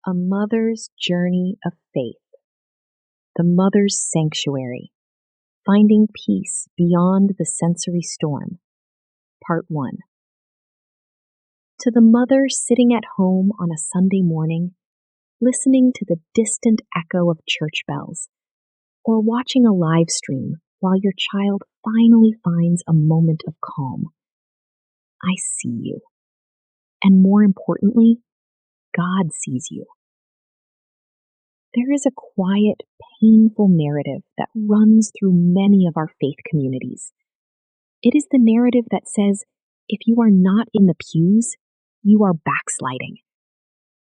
A Mother's Journey of Faith. The Mother's Sanctuary. Finding Peace Beyond the Sensory Storm. Part 1. To the mother sitting at home on a Sunday morning, listening to the distant echo of church bells, or watching a live stream while your child finally finds a moment of calm, I see you. And more importantly, God sees you. There is a quiet, painful narrative that runs through many of our faith communities. It is the narrative that says, if you are not in the pews, you are backsliding.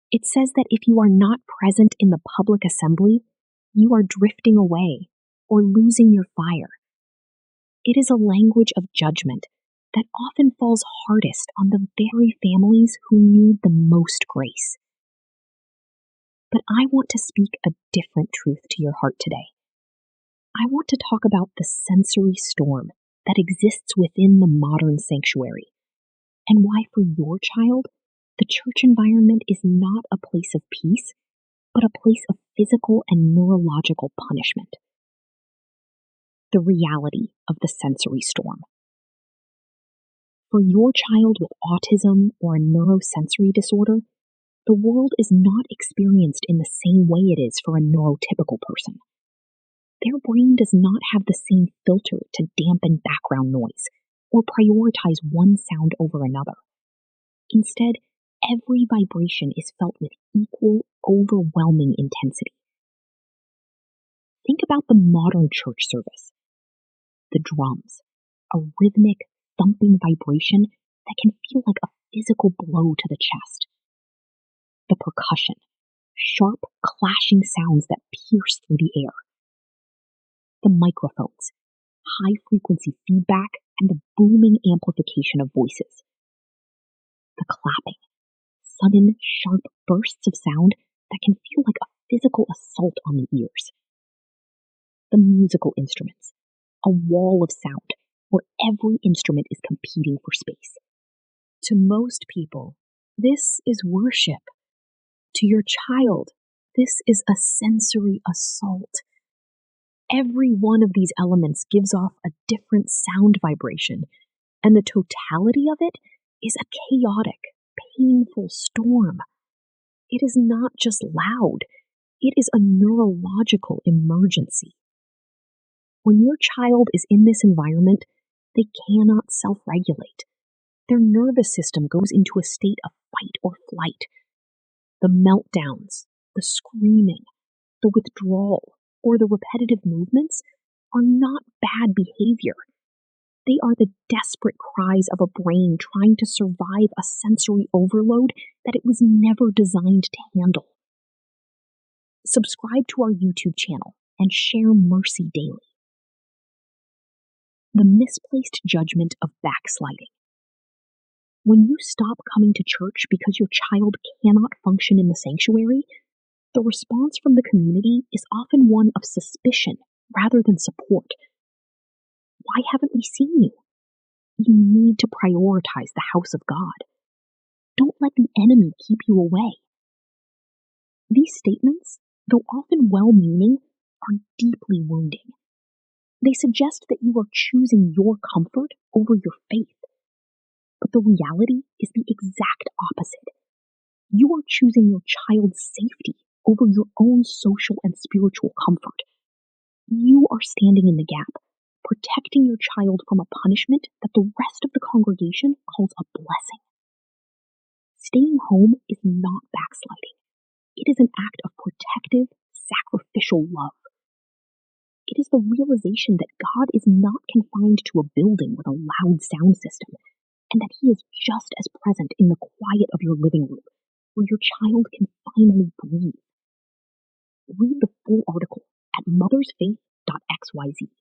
It says that if you are not present in the public assembly, you are drifting away or losing your fire. It is a language of judgment that often falls hardest on the very families who need the most grace. But I want to speak a different truth to your heart today. I want to talk about the sensory storm that exists within the modern sanctuary, and why for your child, the church environment is not a place of peace, but a place of physical and neurological punishment. The reality of the sensory storm. For your child with autism or a neurosensory disorder, the world is not experienced in the same way it is for a neurotypical person. Their brain does not have the same filter to dampen background noise or prioritize one sound over another. Instead, every vibration is felt with equal, overwhelming intensity. Think about the modern church service. The drums, a rhythmic, thumping vibration that can feel like a physical blow to the chest. The percussion, sharp, clashing sounds that pierce through the air. The microphones, high-frequency feedback, and the booming amplification of voices. The clapping, sudden, sharp bursts of sound that can feel like a physical assault on the ears. The musical instruments, a wall of sound where every instrument is competing for space. To most people, this is worship. To your child, this is a sensory assault. Every one of these elements gives off a different sound vibration, and the totality of it is a chaotic, painful storm. It is not just loud, it is a neurological emergency. When your child is in this environment, they cannot self-regulate. Their nervous system goes into a state of fight or flight. The meltdowns, the screaming, the withdrawal, or the repetitive movements are not bad behavior. They are the desperate cries of a brain trying to survive a sensory overload that it was never designed to handle. Subscribe to our YouTube channel and share mercy daily. The misplaced judgment of backsliding. When you stop coming to church because your child cannot function in the sanctuary, the response from the community is often one of suspicion rather than support. Why haven't we seen you? You need to prioritize the house of God. Don't let the enemy keep you away. These statements, though often well-meaning, are deeply wounding. They suggest that you are choosing your comfort over your faith. But the reality is the exact opposite. You are choosing your child's safety over your own social and spiritual comfort. You are standing in the gap, protecting your child from a punishment that the rest of the congregation calls a blessing. Staying home is not backsliding. It is an act of protective, sacrificial love. It is the realization that God is not confined to a building with a loud sound system, and that He is just as present in the quiet of your living room, where your child can finally breathe. Read the full article at mothersfaith.xyz.